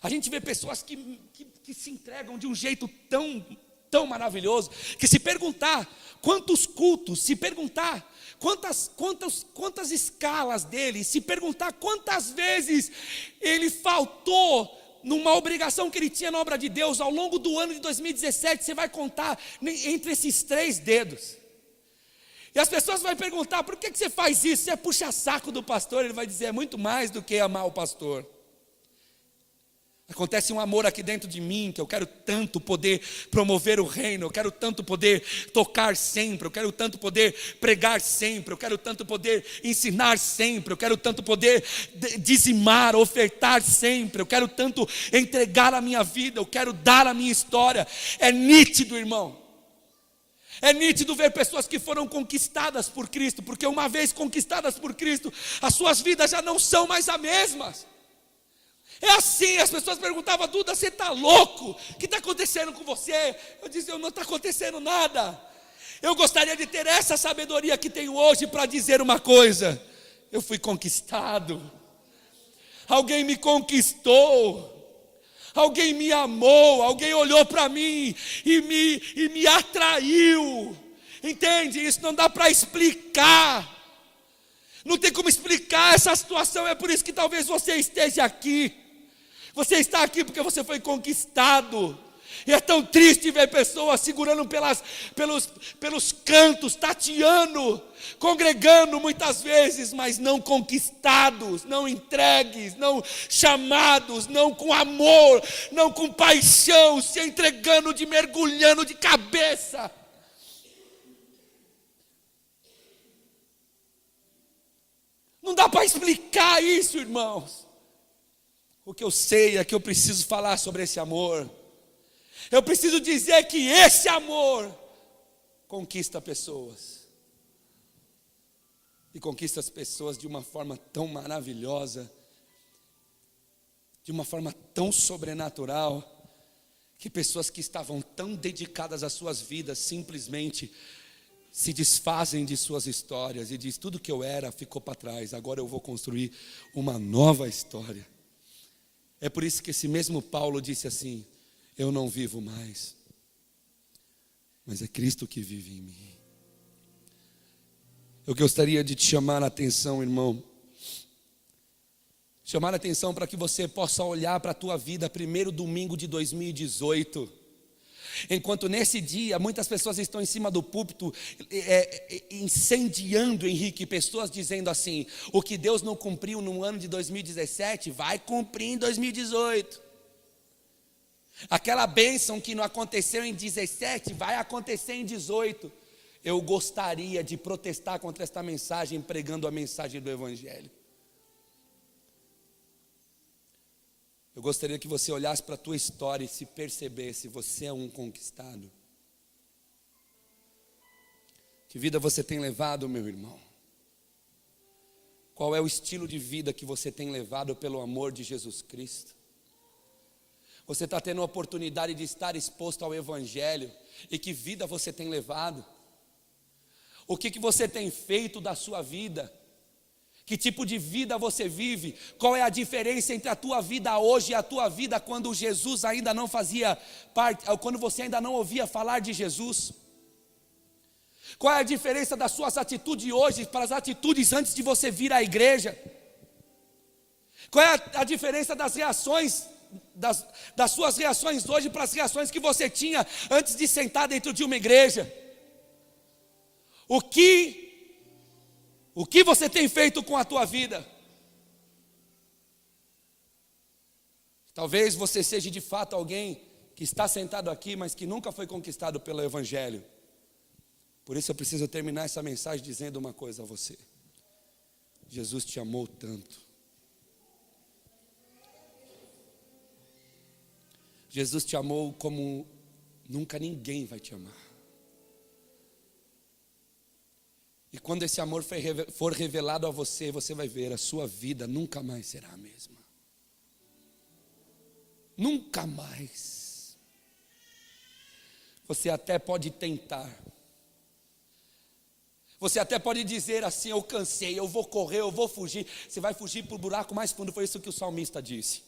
A gente vê pessoas que se entregam de um jeito tão maravilhoso, que se perguntar quantos cultos, se perguntar quantas escalas dele, se perguntar quantas vezes ele faltou numa obrigação que ele tinha na obra de Deus, ao longo do ano de 2017, você vai contar entre esses 3 dedos. E as pessoas vão perguntar, por que você faz isso? Você puxa saco do pastor? Ele vai dizer, é muito mais do que amar o pastor. Acontece um amor aqui dentro de mim, que eu quero tanto poder promover o reino, eu quero tanto poder tocar sempre, eu quero tanto poder pregar sempre, eu quero tanto poder ensinar sempre, eu quero tanto poder dizimar, ofertar sempre, eu quero tanto entregar a minha vida, eu quero dar a minha história. É nítido, irmão. É nítido ver pessoas que foram conquistadas por Cristo, porque uma vez conquistadas por Cristo, as suas vidas já não são mais as mesmas. É assim, as pessoas perguntavam, Duda, você está louco? O que está acontecendo com você? Eu dizia, não está acontecendo nada. Eu gostaria de ter essa sabedoria que tenho hoje para dizer uma coisa: eu fui conquistado. Alguém me conquistou. Alguém me amou, alguém olhou para mim e me atraiu. Entende? Isso não dá para explicar. Não tem como explicar essa situação. É por isso que talvez você esteja aqui. Você está aqui porque você foi conquistado. E é tão triste ver pessoas segurando pelos cantos, tateando, congregando muitas vezes, mas não conquistados, não entregues, não chamados, não com amor, não com paixão, se entregando, mergulhando de cabeça. Não dá para explicar isso, irmãos. O que eu sei é que eu preciso falar sobre esse amor. Eu preciso dizer que esse amor conquista pessoas. E conquista as pessoas de uma forma tão maravilhosa, de uma forma tão sobrenatural, que pessoas que estavam tão dedicadas às suas vidas simplesmente se desfazem de suas histórias e diz, tudo que eu era ficou para trás, agora eu vou construir uma nova história. É por isso que esse mesmo Paulo disse assim, eu não vivo mais, mas é Cristo que vive em mim. Eu gostaria de te chamar a atenção, irmão. Chamar a atenção para que você possa olhar para a tua vida, primeiro domingo de 2018. Enquanto nesse dia, muitas pessoas estão em cima do púlpito, incendiando, Henrique, pessoas dizendo assim, o que Deus não cumpriu no ano de 2017, vai cumprir em 2018. Aquela bênção que não aconteceu em 17, vai acontecer em 18. Eu gostaria de protestar contra esta mensagem, pregando a mensagem do Evangelho. Eu gostaria que você olhasse para a tua história e se percebesse, você é um conquistado. Que vida você tem levado, meu irmão? Qual é o estilo de vida que você tem levado pelo amor de Jesus Cristo? Você está tendo a oportunidade de estar exposto ao Evangelho. E que vida você tem levado? O que você tem feito da sua vida? Que tipo de vida você vive? Qual é a diferença entre a tua vida hoje e a tua vida quando Jesus ainda não fazia parte, quando você ainda não ouvia falar de Jesus? Qual é a diferença das suas atitudes hoje para as atitudes antes de você vir à igreja? Qual é a diferença das reações, das suas reações hoje para as reações que você tinha antes de sentar dentro de uma igreja? O que você tem feito com a tua vida? Talvez você seja de fato alguém que está sentado aqui, mas que nunca foi conquistado pelo Evangelho. Por isso eu preciso terminar essa mensagem dizendo uma coisa a você. Jesus te amou tanto. Jesus te amou como nunca ninguém vai te amar. E quando esse amor for revelado a você, você vai ver, a sua vida nunca mais será a mesma. Nunca mais. Você até pode tentar. Você até pode dizer assim: eu cansei, eu vou correr, eu vou fugir. Você vai fugir para o buraco mais fundo. Foi isso que o salmista disse.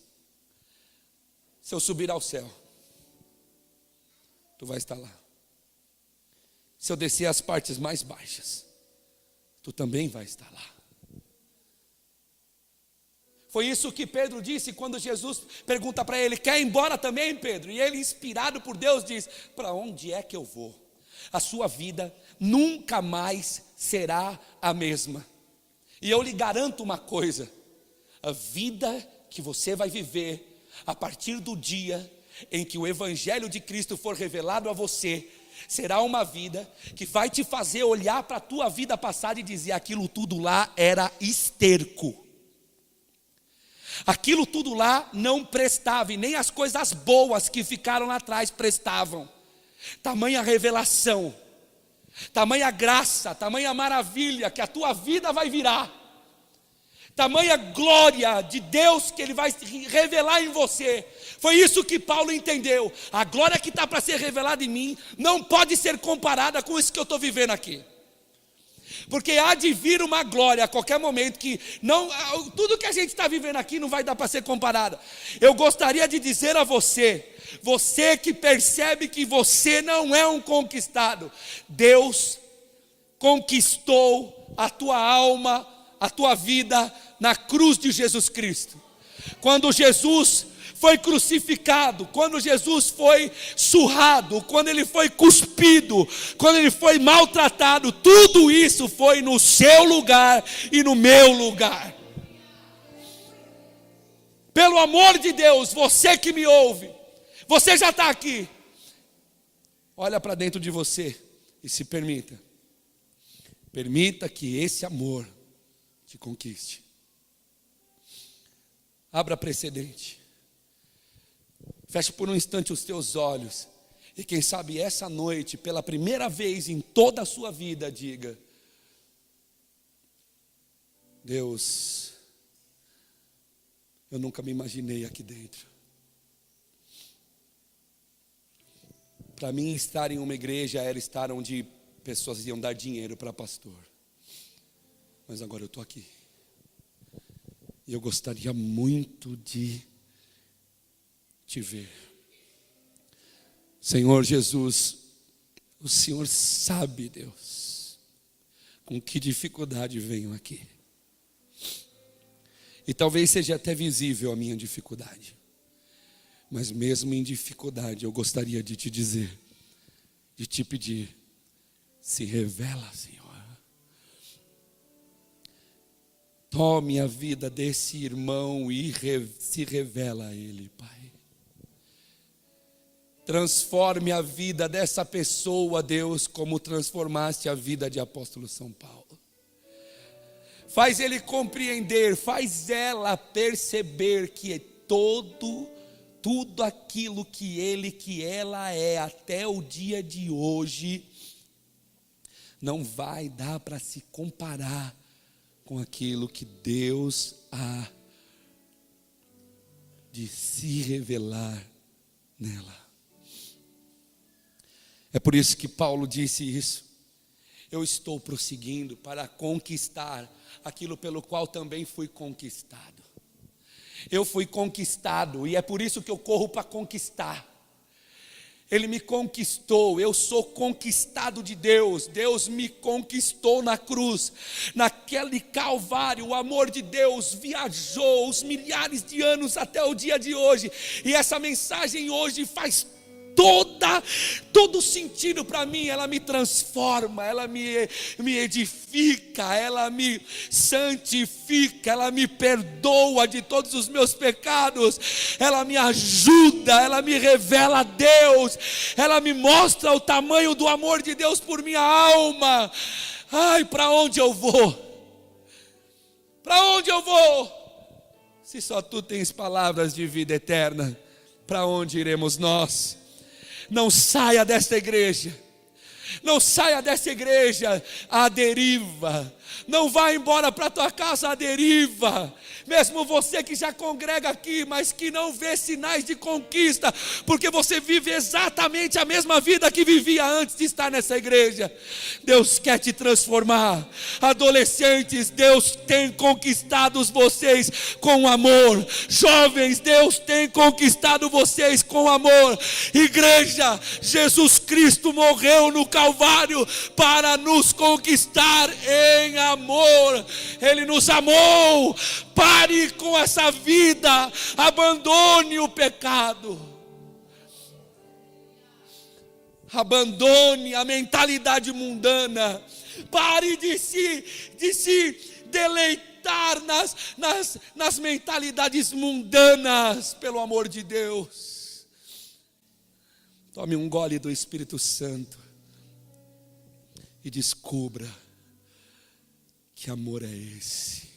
Se eu subir ao céu, tu vai estar lá. Se eu descer às partes mais baixas, tu também vai estar lá. Foi isso que Pedro disse quando Jesus pergunta para ele: quer ir embora também, Pedro? E ele, inspirado por Deus, diz: para onde é que eu vou? A sua vida nunca mais será a mesma. E eu lhe garanto uma coisa: a vida que você vai viver a partir do dia em que o Evangelho de Cristo for revelado a você, será uma vida que vai te fazer olhar para a tua vida passada e dizer: aquilo tudo lá era esterco. Aquilo tudo lá não prestava, e nem as coisas boas que ficaram lá atrás prestavam. Tamanha revelação, tamanha graça, tamanha maravilha que a tua vida vai virar. Tamanha glória de Deus que Ele vai revelar em você. Foi isso que Paulo entendeu. A glória que está para ser revelada em mim não pode ser comparada com isso que eu estou vivendo aqui. Porque há de vir uma glória a qualquer momento que não, tudo que a gente está vivendo aqui não vai dar para ser comparado. Eu gostaria de dizer a você, você que percebe que você não é um conquistado, Deus conquistou a tua alma, a tua vida na cruz de Jesus Cristo. Quando Jesus foi crucificado, quando Jesus foi surrado, quando Ele foi cuspido, quando Ele foi maltratado, tudo isso foi no seu lugar e no meu lugar. Pelo amor de Deus, você que me ouve, você já está aqui, olha para dentro de você e se permita que esse amor te conquiste. Abra precedente. Feche por um instante os teus olhos. E quem sabe essa noite, pela primeira vez em toda a sua vida, diga: Deus, eu nunca me imaginei aqui dentro. Para mim, estar em uma igreja era estar onde pessoas iam dar dinheiro para pastor. Mas agora eu estou aqui. E eu gostaria muito de te ver. Senhor Jesus, o Senhor sabe, Deus, com que dificuldade venho aqui. E talvez seja até visível a minha dificuldade. Mas mesmo em dificuldade, eu gostaria de te dizer, de te pedir: se revela, Senhor. Tome a vida desse irmão e se revela a ele, Pai. Transforme a vida dessa pessoa, Deus, como transformaste a vida de apóstolo São Paulo. Faz ele compreender, faz ela perceber que tudo aquilo que ela é até o dia de hoje, não vai dar para se comparar com aquilo que Deus há de se revelar nela. É por isso que Paulo disse isso: eu estou prosseguindo para conquistar aquilo pelo qual também fui conquistado. Eu fui conquistado e é por isso que eu corro para conquistar. Ele me conquistou, eu sou conquistado de Deus. Deus me conquistou na cruz, naquele Calvário. O amor de Deus viajou os milhares de anos até o dia de hoje. E essa mensagem hoje faz todo sentido para mim. Ela me transforma, ela me edifica, ela me santifica, ela me perdoa de todos os meus pecados, ela me ajuda, ela me revela a Deus, ela me mostra o tamanho do amor de Deus por minha alma. Ai, para onde eu vou? Para onde eu vou? Se só tu tens palavras de vida eterna, para onde iremos nós? Não saia desta igreja, não saia dessa igreja à deriva, não vá embora para a tua casa à deriva. Mesmo você que já congrega aqui, mas que não vê sinais de conquista, porque você vive exatamente a mesma vida que vivia antes de estar nessa igreja. Deus quer te transformar. Adolescentes, Deus tem conquistado vocês com amor. Jovens, Deus tem conquistado vocês com amor. Igreja, Jesus Cristo morreu no Calvário para nos conquistar em amor. Ele nos amou. Pare com essa vida, abandone o pecado, abandone a mentalidade mundana, pare de se deleitar nas mentalidades mundanas, pelo amor de Deus. Tome um gole do Espírito Santo e descubra que amor é esse,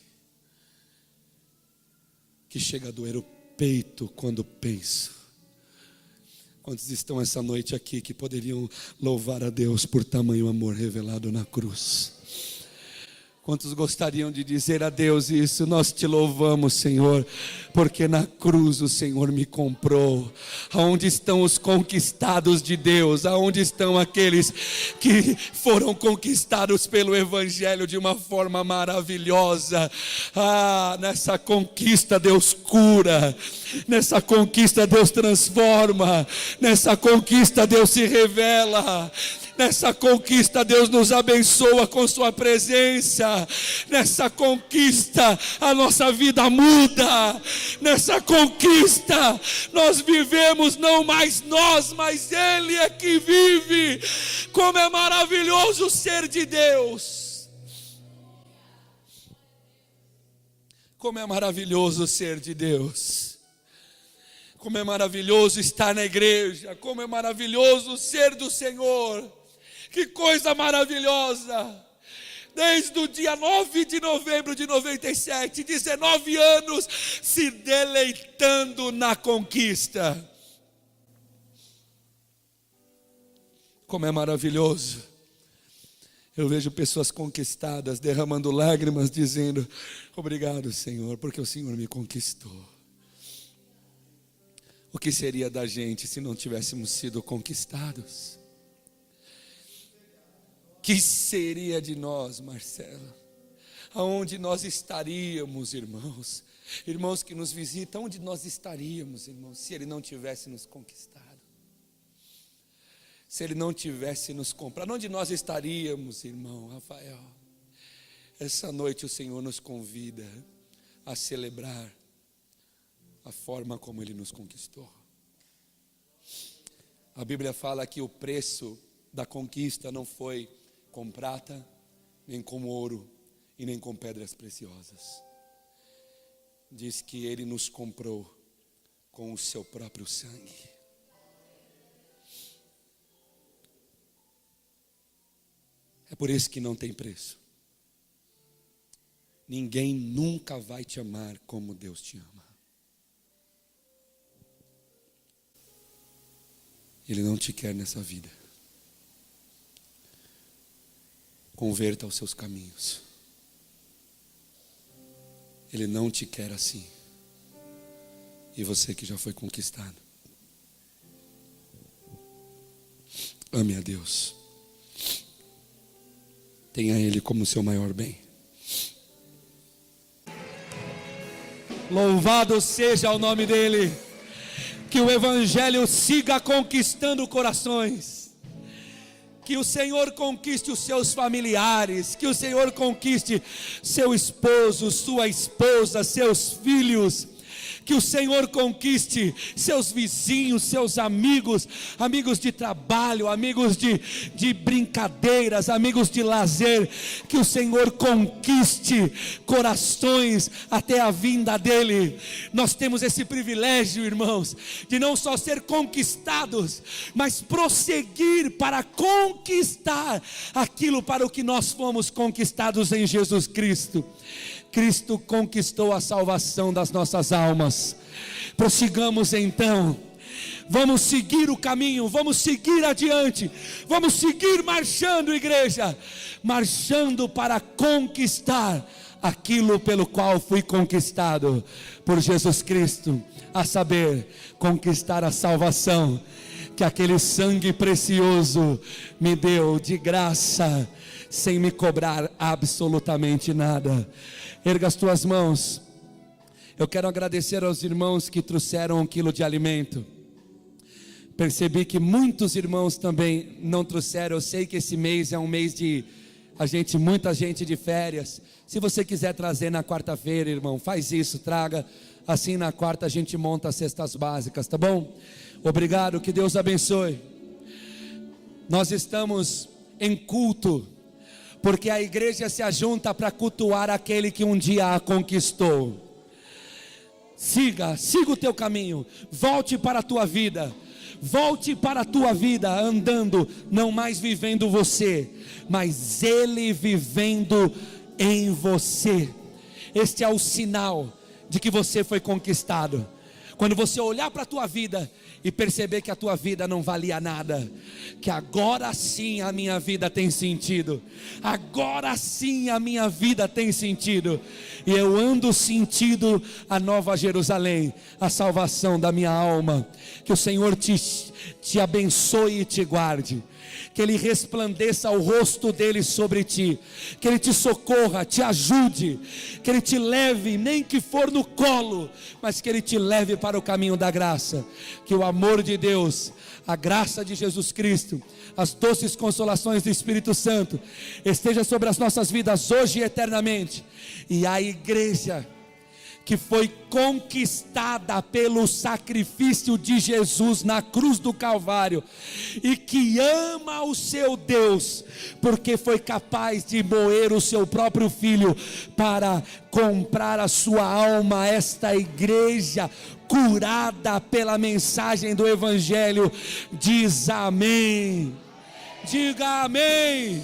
que chega a doer o peito quando penso. Quantos estão essa noite aqui que poderiam louvar a Deus por tamanho amor revelado na cruz? Quantos gostariam de dizer a Deus isso? Nós te louvamos, Senhor, porque na cruz o Senhor me comprou. Aonde estão os conquistados de Deus? Aonde estão aqueles que foram conquistados pelo Evangelho de uma forma maravilhosa? Nessa conquista Deus cura, nessa conquista Deus transforma, nessa conquista Deus se revela. Nessa conquista Deus nos abençoa com sua presença. Nessa conquista a nossa vida muda. Nessa conquista nós vivemos não mais nós, mas Ele é que vive. Como é maravilhoso ser de Deus. Como é maravilhoso ser de Deus. Como é maravilhoso estar na igreja. Como é maravilhoso ser do Senhor. Que coisa maravilhosa. Desde o dia 9 de novembro de 97, 19 anos se deleitando na conquista. Como é maravilhoso. Eu vejo pessoas conquistadas derramando lágrimas, dizendo: obrigado, Senhor, porque o Senhor me conquistou. O que seria da gente se não tivéssemos sido conquistados? Que seria de nós, Marcela? Aonde nós estaríamos, irmãos? Irmãos que nos visitam, onde nós estaríamos, irmãos, se Ele não tivesse nos conquistado? Se Ele não tivesse nos comprado, onde nós estaríamos, irmão Rafael? Essa noite o Senhor nos convida a celebrar a forma como Ele nos conquistou. A Bíblia fala que o preço da conquista não foi com prata, nem com ouro e nem com pedras preciosas. Diz que Ele nos comprou com o seu próprio sangue. É por isso que não tem preço. Ninguém nunca vai te amar como Deus te ama. Ele não te quer nessa vida. Converta aos seus caminhos. Ele não te quer assim. E você que já foi conquistado, ame a Deus. Tenha Ele como seu maior bem. Louvado seja o nome dEle. Que o Evangelho siga conquistando corações. Que o Senhor conquiste os seus familiares, que o Senhor conquiste seu esposo, sua esposa, seus filhos. Que o Senhor conquiste seus vizinhos, seus amigos, amigos de trabalho, amigos de brincadeiras, amigos de lazer. Que o Senhor conquiste corações até a vinda dEle. Nós temos esse privilégio, irmãos, de não só ser conquistados, mas prosseguir para conquistar aquilo para o que nós fomos conquistados em Jesus Cristo. Cristo conquistou a salvação das nossas almas. Prossigamos então. Vamos seguir o caminho, vamos seguir adiante, vamos seguir marchando, igreja, marchando para conquistar aquilo pelo qual fui conquistado por Jesus Cristo, a saber, conquistar a salvação que aquele sangue precioso me deu de graça, sem me cobrar absolutamente nada. Erga as tuas mãos. Eu quero agradecer aos irmãos que trouxeram 1 quilo de alimento. Percebi que muitos irmãos também não trouxeram. Eu sei que esse mês é um mês de muita gente de férias. Se você quiser trazer na quarta-feira, irmão, faz isso, traga. Assim na quarta a gente monta as cestas básicas, tá bom? Obrigado, que Deus abençoe. Nós estamos em culto, porque a igreja se ajunta para cultuar aquele que um dia a conquistou. Siga o teu caminho, volte para a tua vida. Volte para a tua vida andando, não mais vivendo você, mas Ele vivendo em você. Este é o sinal de que você foi conquistado. Quando você olhar para a tua vida e perceber que a tua vida não valia nada, que agora sim a minha vida tem sentido, agora sim a minha vida tem sentido, e eu ando sentindo a nova Jerusalém, a salvação da minha alma. Que o Senhor te abençoe e te guarde, que Ele resplandeça o rosto dEle sobre ti, que Ele te socorra, te ajude, que Ele te leve, nem que for no colo, mas que Ele te leve para o caminho da graça. Que o amor de Deus, a graça de Jesus Cristo, as doces consolações do Espírito Santo esteja sobre as nossas vidas hoje e eternamente. E a igreja que foi conquistada pelo sacrifício de Jesus na cruz do Calvário, e que ama o seu Deus, porque foi capaz de moer o seu próprio filho para comprar a sua alma. Esta igreja curada pela mensagem do Evangelho diz amém. Diga amém.